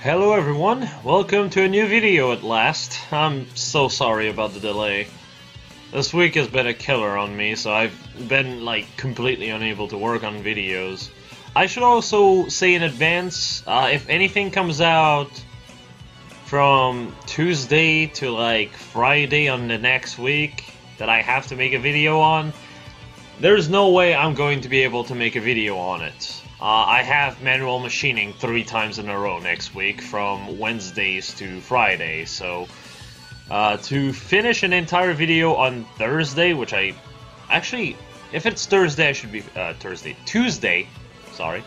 Hello everyone, welcome to a new video at last. I'm so sorry about the delay. This week has been a killer on me, so I've been completely unable to work on videos. I should also say in advance, if anything comes out from Tuesday to Friday on the next week that I have to make a video on, there's no way I'm going to be able to make a video on it. I have manual machining 3 times in a row next week from Wednesdays to Fridays, so to finish an entire video on Thursday, which if it's Thursday I should be, Tuesday, sorry.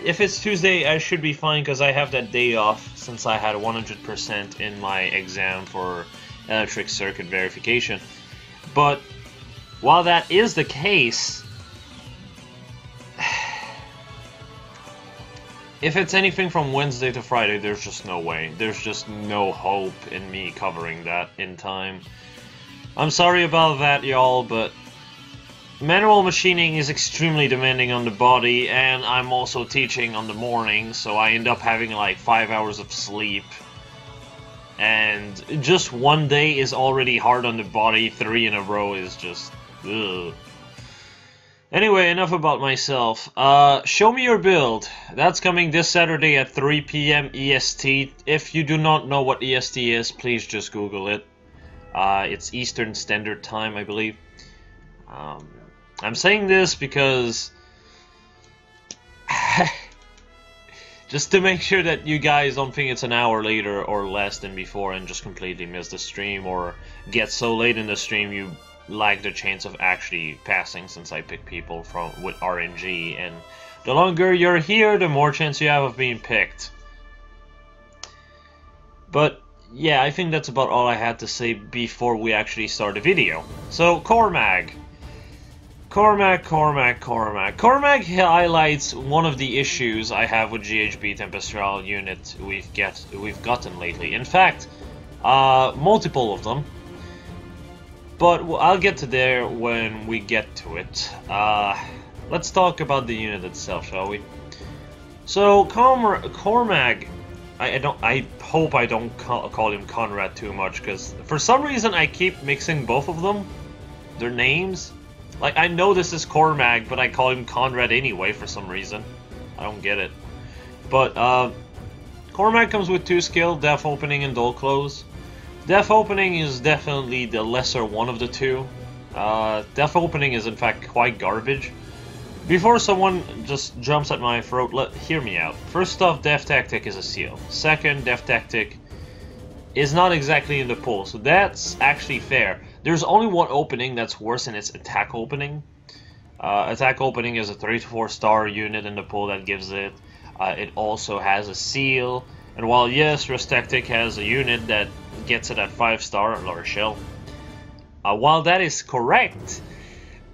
If it's Tuesday I should be fine because I have that day off since I had 100% in my exam for electric circuit verification. But while that is the case, if it's anything from Wednesday to Friday, there's just no way. There's just no hope in me covering that in time. I'm sorry about that, y'all, but manual machining is extremely demanding on the body, and I'm also teaching on the morning, so I end up having 5 hours of sleep. And just one day is already hard on the body, 3 in a row is just, ugh. Anyway, enough about myself. Show me your build. That's coming this Saturday at 3 PM EST. If you do not know what EST is, please just Google it. It's Eastern Standard Time, I believe. I'm saying this because just to make sure that you guys don't think it's an hour later or less than before and just completely miss the stream or get so late in the stream you lack the chance of actually passing, since I pick people with RNG, and the longer you're here, the more chance you have of being picked. But yeah, I think that's about all I had to say before we actually start the video. So Cormag highlights one of the issues I have with GHB Tempestural unit we've gotten lately. In fact, multiple of them. But I'll get to there when we get to it. Let's talk about the unit itself, shall we? So Cormag, I hope I don't call him Conrad too much, because for some reason I keep mixing both of them, their names. I know this is Cormag, but I call him Conrad anyway for some reason. I don't get it. But Cormag comes with 2 skill, Death Opening and Dull Close. Death Opening is definitely the lesser one of the two. Death Opening is in fact quite garbage. Before someone just jumps at my throat, hear me out. First off, Death Tactic is a seal. Second, Death Tactic is not exactly in the pool, so that's actually fair. There's only one opening that's worse, and it's Attack Opening. Attack Opening is a 3 to 4 star unit in the pool that gives it. It also has a seal. And while yes, Rest Tactic has a unit that gets it at 5 star, Lower Shell. While that is correct,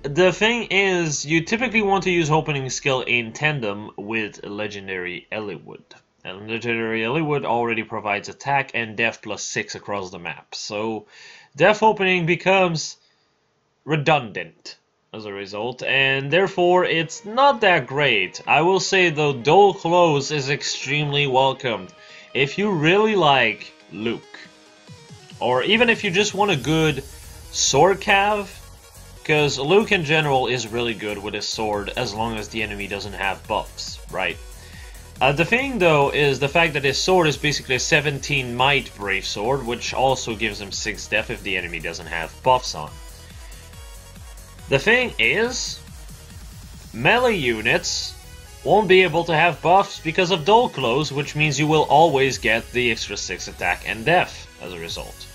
the thing is, you typically want to use opening skill in tandem with Legendary Eliwood. And Legendary Eliwood already provides attack and death +6 across the map. So Death Opening becomes redundant as a result, and therefore it's not that great. I will say though, Dull Close is extremely welcomed. If you really like Luke, or even if you just want a good sword cav, because Luke in general is really good with his sword as long as the enemy doesn't have buffs, right? The thing though is the fact that his sword is basically a 17 might brave sword, which also gives him 6 death if the enemy doesn't have buffs on. The thing is, melee units won't be able to have buffs because of Dull Close, which means you will always get the extra 6 attack and death as a result.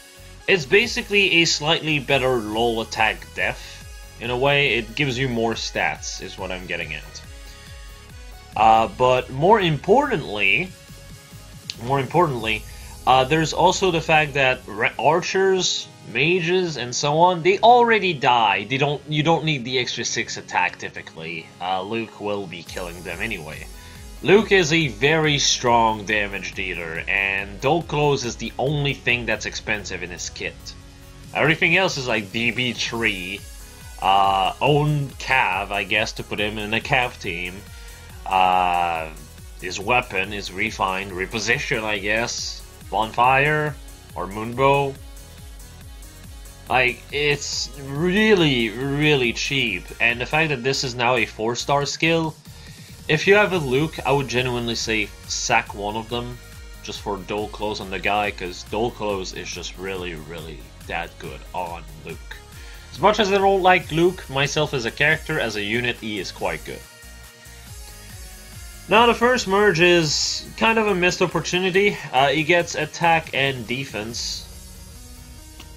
It's basically a slightly better LOL attack death. In a way, it gives you more stats, is what I'm getting at. But more importantly, there's also the fact that archers, mages, and so on, they already die. You don't need the extra 6 attack typically. Luke will be killing them anyway. Luke is a very strong damage dealer, and Dull Close is the only thing that's expensive in his kit. Everything else is like DB3, own Cav, I guess, to put him in a Cav team, His weapon is refined, reposition, I guess. Bonfire or Moonbow. Like, it's really, really cheap. And the fact that this is now a 4-star skill, if you have a Luke, I would genuinely say sack one of them just for dual close on the guy, because dual close is just really, really that good on Luke. As much as I don't like Luke myself as a character, as a unit, he is quite good. Now the first merge is kind of a missed opportunity. He gets attack and defense.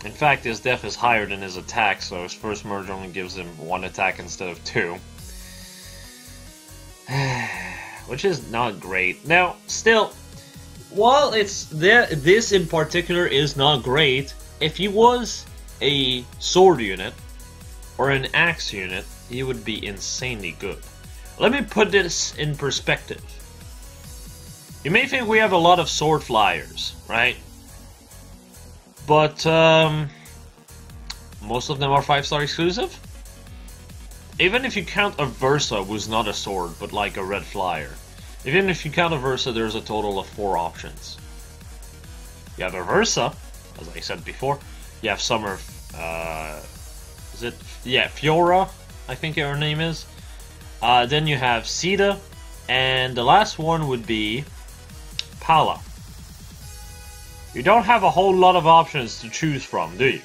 In fact, his def is higher than his attack, so his first merge only gives him 1 attack instead of 2. Which is not great. Now, still, while it's there, this in particular is not great, if he was a sword unit or an axe unit, he would be insanely good. Let me put this in perspective. You may think we have a lot of sword flyers, right? But most of them are 5-star exclusive. Even if you count a Versa, who's not a sword, but like a red flyer. Even if you count a Versa, there's a total of 4 options. You have a Versa, as I said before. You have Summer, is it? Yeah, Fiora, I think her name is. Then you have Sita, and the last one would be Pala. You don't have a whole lot of options to choose from, do you?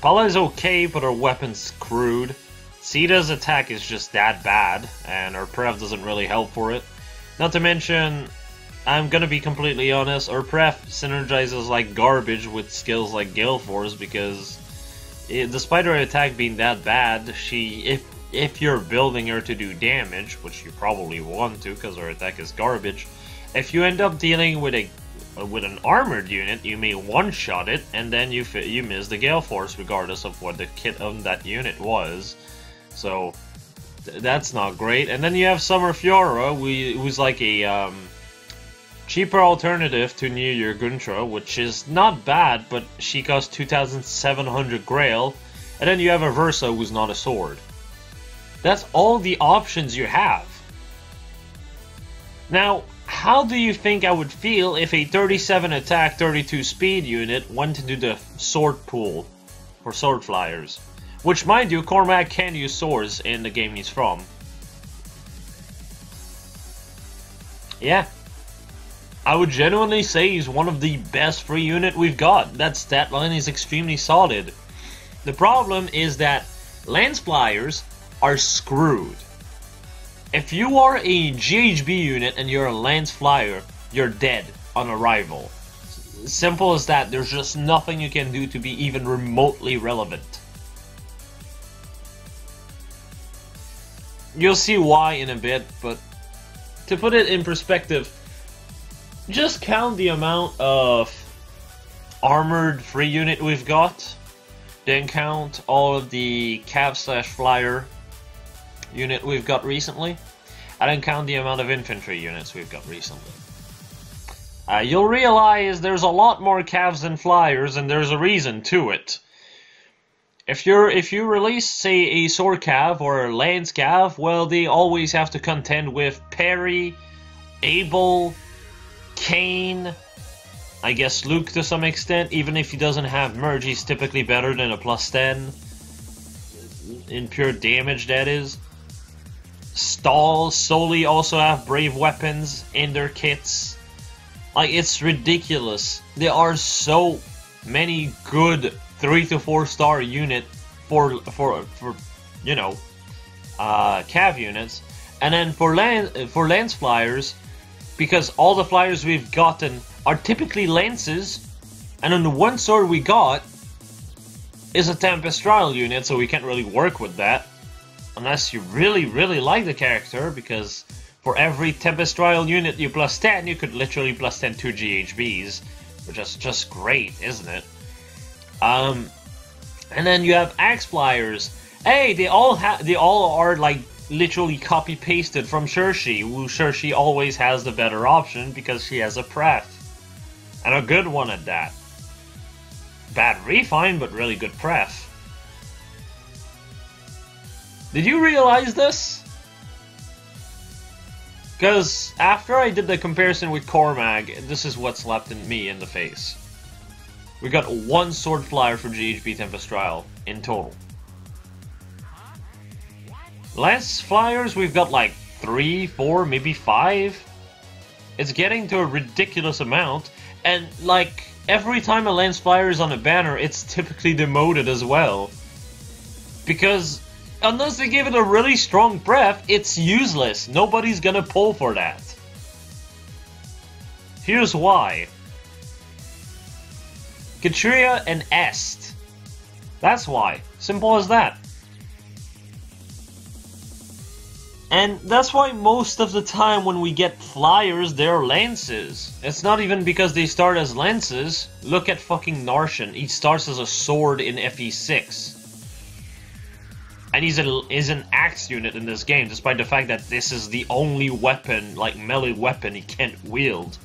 Pala is okay, but her weapon's crude. Sita's attack is just that bad, and her pref doesn't really help for it. Not to mention, I'm gonna be completely honest, her pref synergizes like garbage with skills like Gale Force, because despite her attack being that bad, if you're building her to do damage, which you probably want to because her attack is garbage, if you end up dealing with an armored unit, you may one-shot it, and then you miss the Gale Force regardless of what the kit of that unit was. So that's not great. And then you have Summer Fiora, who's like a cheaper alternative to New Year Guntra, which is not bad, but she costs 2,700 Grail. And then you have a Versa, who's not a sword. That's all the options you have. Now, how do you think I would feel if a 37 attack, 32 speed unit went into the sword pool for sword flyers? Which, mind you, Cormag can use swords in the game he's from. Yeah. I would genuinely say he's one of the best free unit we've got. That stat line is extremely solid. The problem is that Lance Flyers are screwed. If you are a GHB unit and you're a Lance Flyer, you're dead on arrival. Simple as that. There's just nothing you can do to be even remotely relevant. You'll see why in a bit, but to put it in perspective, just count the amount of armored free unit we've got, then count all of the cav/flyer unit we've got recently, and then count the amount of infantry units we've got recently. You'll realize there's a lot more cavs than flyers, and there's a reason to it. If you release, say, a sword cav or a lance cav, well, they always have to contend with Perry, Abel, Kane, I guess Luke to some extent. Even if he doesn't have merge, he's typically better than a +10 in pure damage, that is. Stall, Soli also have brave weapons in their kits. Like, it's ridiculous. There are so many good 3 to 4 star unit for you know, cav units, and then for lance flyers, because all the flyers we've gotten are typically lances, and then the one sword we got is a Tempestral unit, so we can't really work with that unless you really like the character, because for every Tempestral unit you +10, you could literally +10 2 GHBs, which is just great, isn't it? And then you have axe flyers. Hey, they all are like literally copy pasted from Shershi, who Shershi always has the better option because she has a pref, and a good one at that. Bad refine, but really good pref. Did you realize this? Because after I did the comparison with Cormag, this is what slapped me in the face. We got one sword flyer for GHB Tempest Trial in total. Lance flyers, we've got like 3, 4, maybe 5. It's getting to a ridiculous amount, and like every time a lance flyer is on a banner, it's typically demoted as well. Because unless they give it a really strong breath, it's useless. Nobody's gonna pull for that. Here's why. Katria and Est. That's why. Simple as that. And that's why most of the time when we get flyers, they're lances. It's not even because they start as lances. Look at fucking Narshan. He starts as a sword in FE6. And he's an axe unit in this game, despite the fact that this is the only weapon, like melee weapon, he can't wield.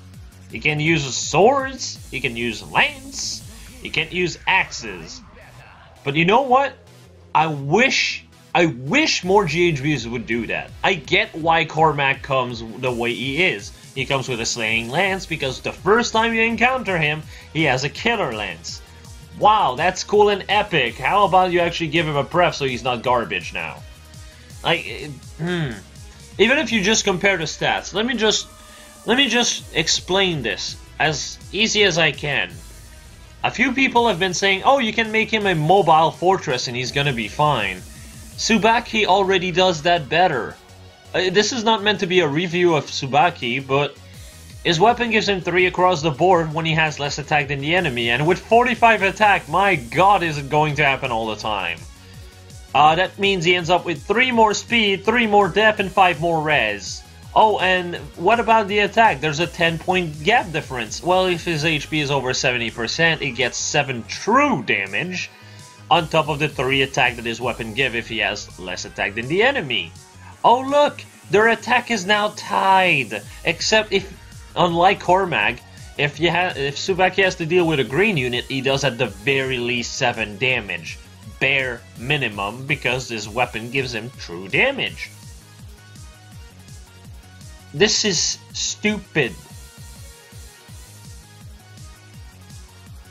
He can use swords, he can use lance, he can't use axes. But you know what? I wish more GHBs would do that. I get why Cormag comes the way he is. He comes with a slaying lance because the first time you encounter him, he has a killer lance. Wow, that's cool and epic. How about you actually give him a pref so he's not garbage now? Like, even if you just compare the stats, let me just explain this as easy as I can. A few people have been saying, oh, you can make him a mobile fortress and he's gonna be fine. Tsubaki already does that better. This is not meant to be a review of Tsubaki, but his weapon gives him 3 across the board when he has less attack than the enemy, and with 45 attack, my god, is it going to happen all the time. That means he ends up with 3 more speed, 3 more depth, and 5 more res. Oh, and what about the attack? There's a 10-point gap difference. Well, if his HP is over 70%, he gets 7 true damage, on top of the 3 attack that his weapon gives if he has less attack than the enemy. Oh look, their attack is now tied, except if, unlike Cormag, if Tsubaki has to deal with a green unit, he does at the very least 7 damage. Bare minimum, because his weapon gives him true damage. This is stupid.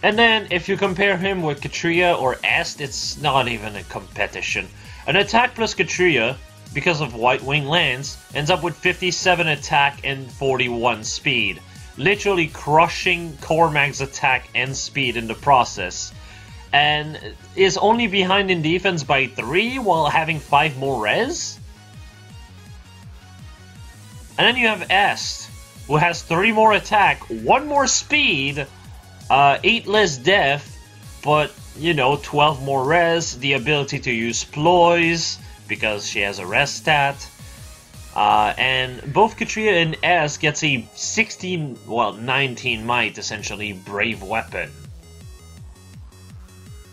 And then, if you compare him with Katria or Est, it's not even a competition. An attack plus Katria, because of White Wing Lance, ends up with 57 attack and 41 speed. Literally crushing Cormag's attack and speed in the process. And is only behind in defense by 3 while having 5 more res? And then you have Est, who has 3 more attack, 1 more speed, 8 less death, but, you know, 12 more res, the ability to use ploys, because she has a res stat. And both Katria and Est gets a 19 might, essentially, brave weapon.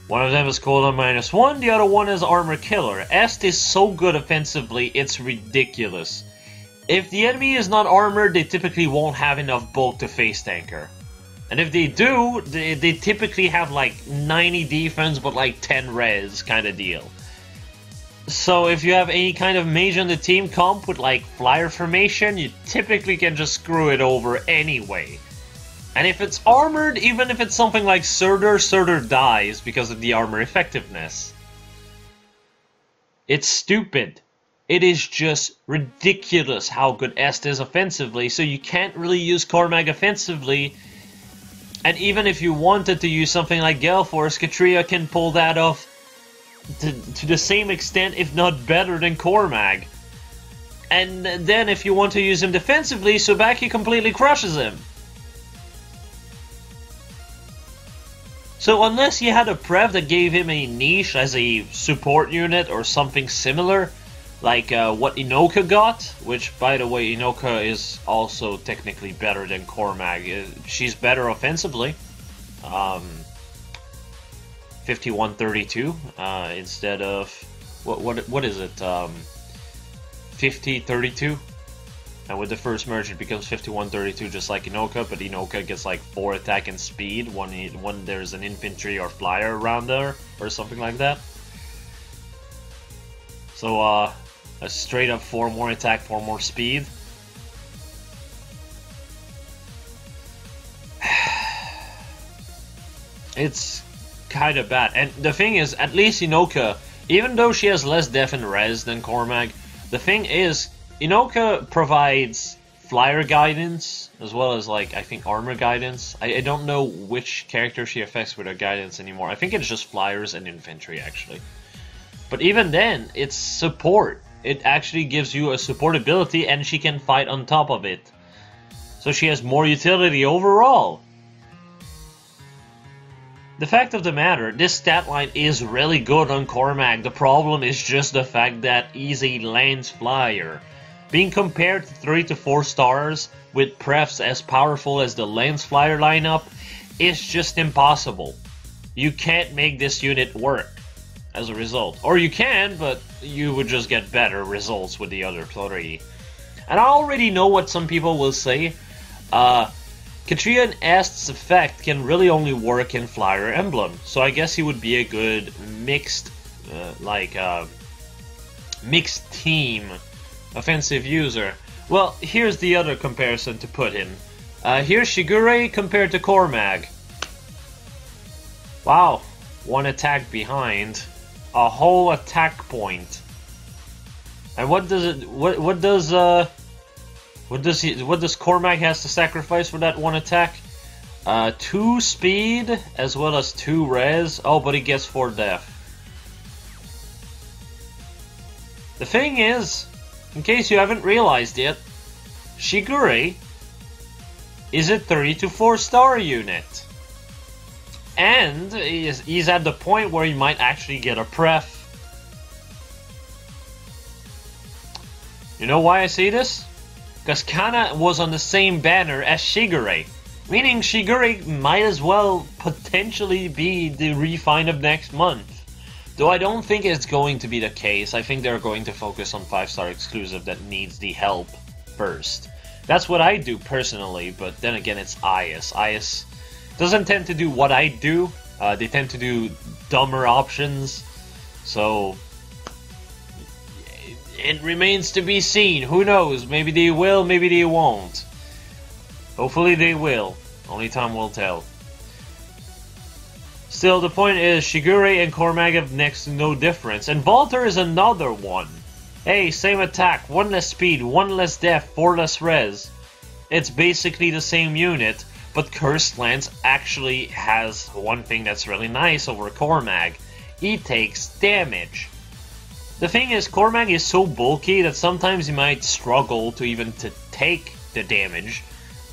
One of them is cooldown -1, the other one is armor killer. Est is so good offensively, it's ridiculous. If the enemy is not armored, they typically won't have enough bulk to face tanker. And if they do, they typically have like 90 defense but like 10 res kind of deal. So if you have any kind of mage on the team comp with like flyer formation, you typically can just screw it over anyway. And if it's armored, even if it's something like Surtur dies because of the armor effectiveness. It's stupid. It is just ridiculous how good Est is offensively, so you can't really use Cormag offensively. And even if you wanted to use something like Gale Force, Katria can pull that off to the same extent, if not better, than Cormag. And then if you want to use him defensively, Tsubaki completely crushes him. So unless you had a pref that gave him a niche as a support unit or something similar, like what Inoka got, which, by the way, Inoka is also technically better than Cormag. She's better offensively. 5132 instead of what is it? 5032. And with the first merge, it becomes 5132, just like Inoka. But Inoka gets like 4 attack and speed when there's an infantry or flyer around there, or something like that. So a straight up 4 more attack, 4 more speed. It's kind of bad. And the thing is, at least Inoka, even though she has less def and res than Cormag, the thing is, Inoka provides flyer guidance, as well as, like, I think armor guidance. I don't know which character she affects with her guidance anymore. I think it's just flyers and infantry, actually. But even then, it's support. It actually gives you a support ability, and she can fight on top of it. So she has more utility overall. The fact of the matter, this stat line is really good on Cormag. The problem is just the fact that he's a lance flyer. Being compared to 3 to 4 stars with prefs as powerful as the lance flyer lineup is just impossible. You can't make this unit work as a result. Or you can, but you would just get better results with the other 3. And I already know what some people will say. Katria and Est's effect can really only work in Flyer Emblem, so I guess he would be a good mixed team offensive user. Well, here's the other comparison to put in. Here's Shigure compared to Cormag. Wow, 1 attack behind, a whole attack point. And what does Cormag has to sacrifice for that 1 attack? 2 speed as well as 2 res. Oh, but he gets 4 def. The thing is, in case you haven't realized yet, Shigure is a 3 to 4 star unit. And he's at the point where he might actually get a pref. You know why I say this? Because Kana was on the same banner as Shigure, meaning Shigure might as well potentially be the refine of next month. Though I don't think it's going to be the case. I think they're going to focus on 5-star exclusive that needs the help first. That's what I do personally, but then again it's IS. IS doesn't tend to do what I do. They tend to do dumber options. So it remains to be seen. Who knows? Maybe they will, maybe they won't. Hopefully they will. Only time will tell. Still, the point is, Shigure and Cormag have next to no difference. And Volter is another one. Hey, same attack, 1 less speed, 1 less def, 4 less res. It's basically the same unit, but Cursed Lance actually has one thing that's really nice over Cormag. He takes damage. The thing is, Cormag is so bulky that sometimes he might struggle to even take the damage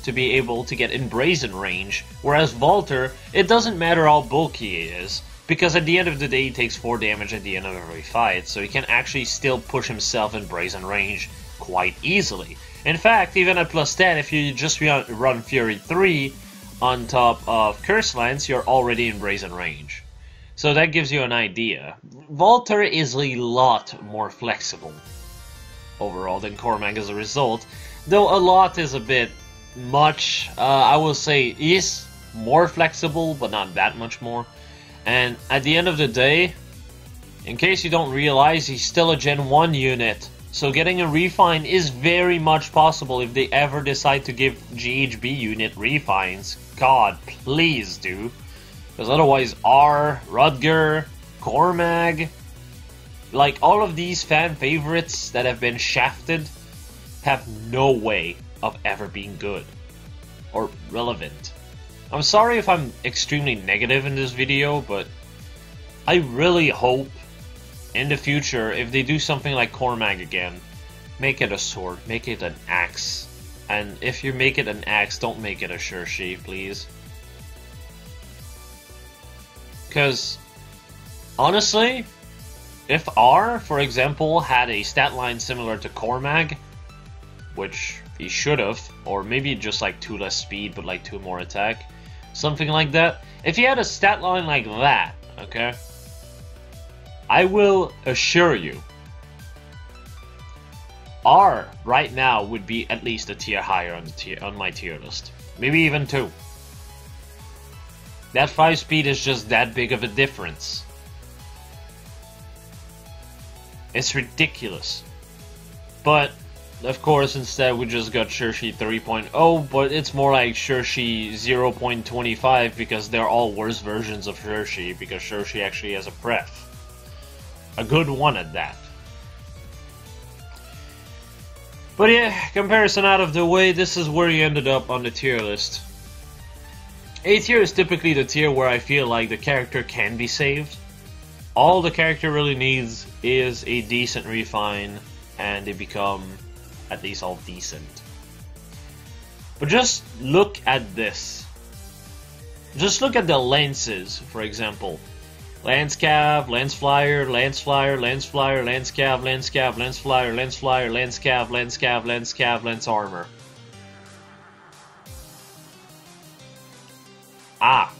to be able to get in brazen range, whereas Volter, it doesn't matter how bulky he is, because at the end of the day he takes 4 damage at the end of every fight, so he can actually still push himself in brazen range quite easily. In fact, even at plus 10, if you just run Fury 3 on top of Curse Lance, you're already in brazen range. So that gives you an idea. Volter is a lot more flexible overall than Cormag as a result, though a lot is a bit much. I will say is more flexible, but not that much more. And at the end of the day, in case you don't realize, he's still a Gen 1 unit. So getting a refine is very much possible if they ever decide to give GHB unit refines. God, please do. Because otherwise R, Rudger, Cormag, like all of these fan favorites that have been shafted have no way of ever being good or relevant. I'm sorry if I'm extremely negative in this video, but I really hope in the future, if they do something like Cormag again, make it a sword, make it an axe. And if you make it an axe, don't make it a Shurshi, please. Because, honestly, if R, for example, had a stat line similar to Cormag, which he should have, or maybe just like 2 less speed, but like 2 more attack, something like that. If he had a stat line like that, okay, I will assure you, R right now would be at least a tier higher on my tier list, maybe even 2. That 5 speed is just that big of a difference. It's ridiculous. But of course, instead we just got Shirshi 3.0, but it's more like Shirshi 0.25 because they're all worse versions of Shirshi, because Shirshi actually has a pref. A good one at that. But yeah, comparison out of the way, this is where he ended up on the tier list. A tier is typically the tier where I feel like the character can be saved. All the character really needs is a decent refine, and they become at least all decent. But just look at this. Just look at the lances, for example. Lance Cav, Lance Flyer, Lance Flyer, Lance Flyer, Lance Cav, Lance Cav, Lance Flyer, Lance Flyer, Lance Cav, Lance Cav, Lance Cav, Lance Armor. Ah.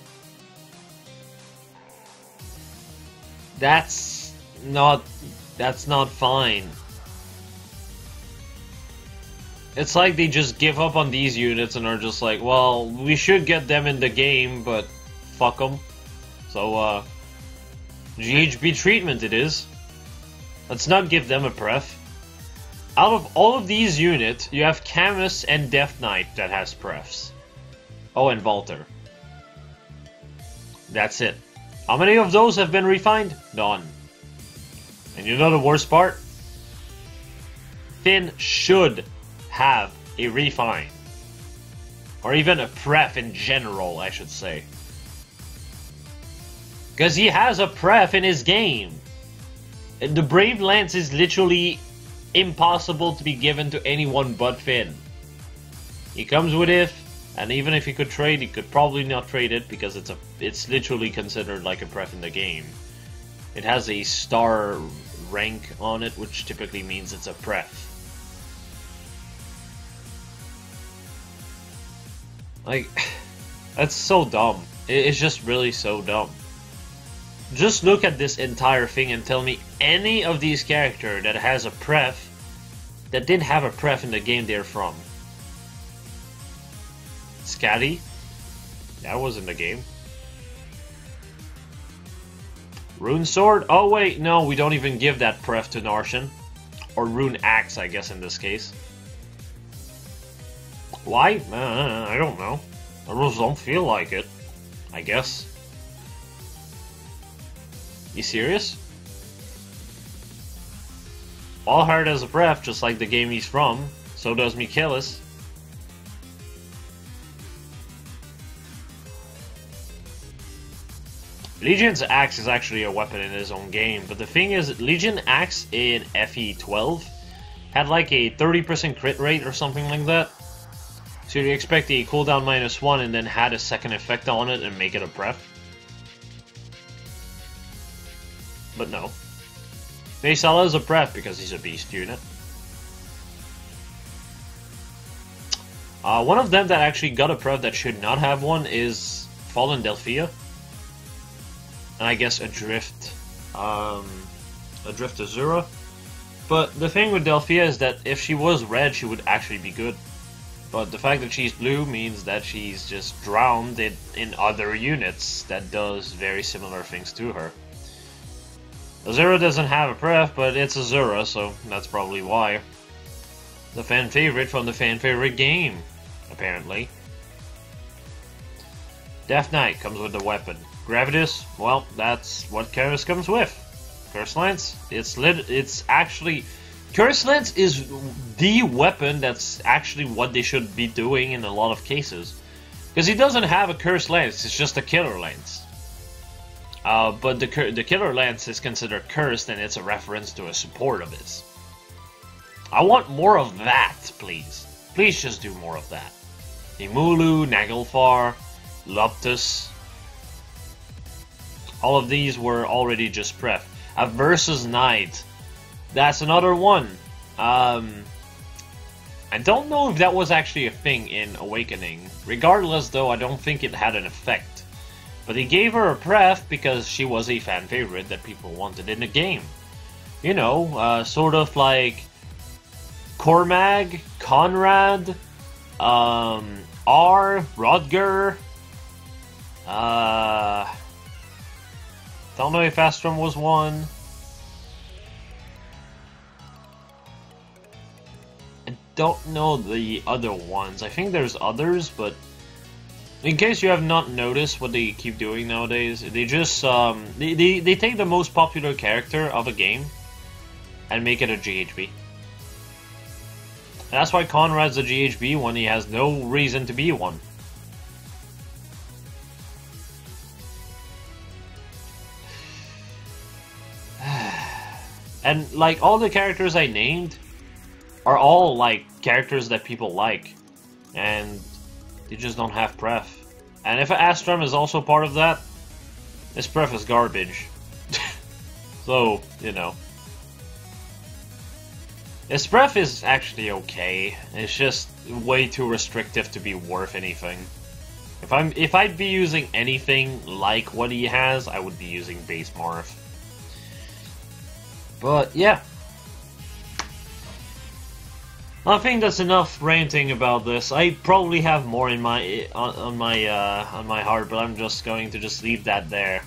That's not fine. It's like they just give up on these units and are just like, well, we should get them in the game, but fuck them. So, GHB treatment it is. Let's not give them a pref. Out of all of these units, you have Camus and Death Knight that has prefs. Oh, and Volter. That's it. How many of those have been refined? None. And you know the worst part? Finn should have a refine. Or even a pref in general, I should say. Because he has a pref in his game. The Brave Lance is literally impossible to be given to anyone but Finn. He comes with it, and even if he could trade, he could probably not trade it because it's literally considered like a pref in the game. It has a star rank on it, which typically means it's a pref. Like, that's so dumb. It's just really so dumb. Just look at this entire thing and tell me any of these characters that has a pref that didn't have a pref in the game they're from. Scatty? That was in the game. Rune Sword? Oh wait, no, we don't even give that pref to Narshan. Or Rune Axe, I guess in this case. Why? I don't know. I just don't feel like it. I guess. You serious? Allheart has a pref, just like the game he's from. So does Michaelis. Legion's Axe is actually a weapon in his own game, but the thing is, Legion Axe in FE12 had like a 30% crit rate or something like that. So you expect a cooldown -1 and then had a second effect on it and make it a pref. But no. Vaisala is a pref because he's a beast unit. One of them that actually got a pref that should not have one is Fallen Delphia. And I guess Adrift Azura. But the thing with Delphia is that if she was red, she would actually be good. But the fact that she's blue means that she's just drowned in other units that does very similar things to her. Azura doesn't have a pref, but it's Azura, so that's probably why. The fan favorite from the fan favorite game, apparently. Death Knight comes with the weapon. Gravitas, well, that's what Curse comes with. Curse Lance, it's actually... Curse Lance is the weapon that's actually what they should be doing in a lot of cases. Because he doesn't have a Curse Lance, it's just a Killer Lance. But the Killer Lance is considered cursed and it's a reference to a support of his. I want more of that, please. Please just do more of that. Imulu, Naglfar, Loptus. All of these were already just pref. A Versus Knight. That's another one. I don't know if that was actually a thing in Awakening. Regardless, though, I don't think it had an effect. But he gave her a pref because she was a fan favorite that people wanted in the game. You know, sort of like Cormag, Conrad, R, Rodger. Don't know if Astrum was one. don't know the other ones. I think there's others, but in case you have not noticed what they keep doing nowadays, they just they take the most popular character of a game and make it a GHB. And that's why Conrad's a GHB when he has no reason to be one. And like all the characters I named are all like characters that people like, and they just don't have pref. And if Astrum is also part of that, this pref is garbage. So, you know. His pref is actually okay. It's just way too restrictive to be worth anything. If I'd be using anything like what he has, I would be using base morph. But yeah, I think that's enough ranting about this. I probably have more in my on my heart, but I'm just going to just leave that there.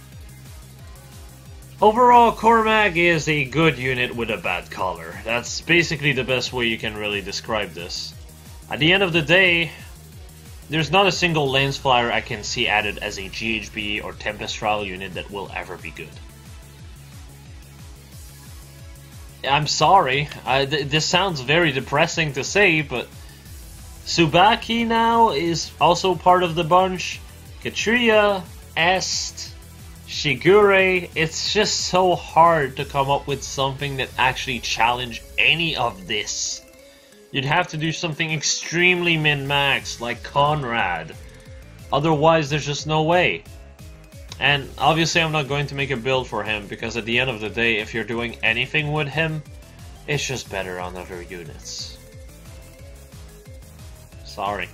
Overall, Cormag is a good unit with a bad color. That's basically the best way you can really describe this. At the end of the day, there's not a single lens flyer I can see added as a GHB or Tempest Trial unit that will ever be good. I'm sorry, this sounds very depressing to say, but Tsubaki now is also part of the bunch. Katria, Est, Shigure. It's just so hard to come up with something that actually challenged any of this. You'd have to do something extremely min-max, like Conrad. Otherwise, there's just no way. And obviously I'm not going to make a build for him, because at the end of the day, if you're doing anything with him, it's just better on other units. Sorry.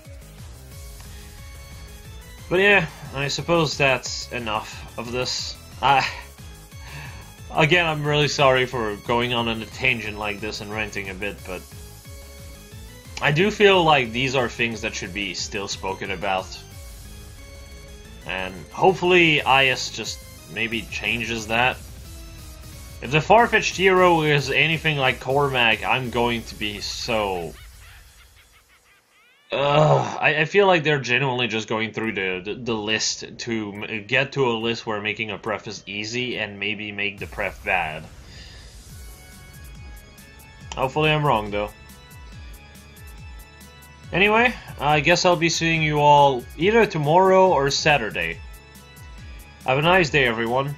But yeah, I suppose that's enough of this. Again, I'm really sorry for going on a tangent like this and ranting a bit, but I do feel like these are things that should be still spoken about. And hopefully IS just maybe changes that. If the far-fetched hero is anything like Cormag, I'm going to be so... I feel like they're genuinely just going through the list to get to a list where making a pref is easy and maybe make the pref bad. Hopefully I'm wrong though. Anyway, I guess I'll be seeing you all either tomorrow or Saturday. Have a nice day, everyone.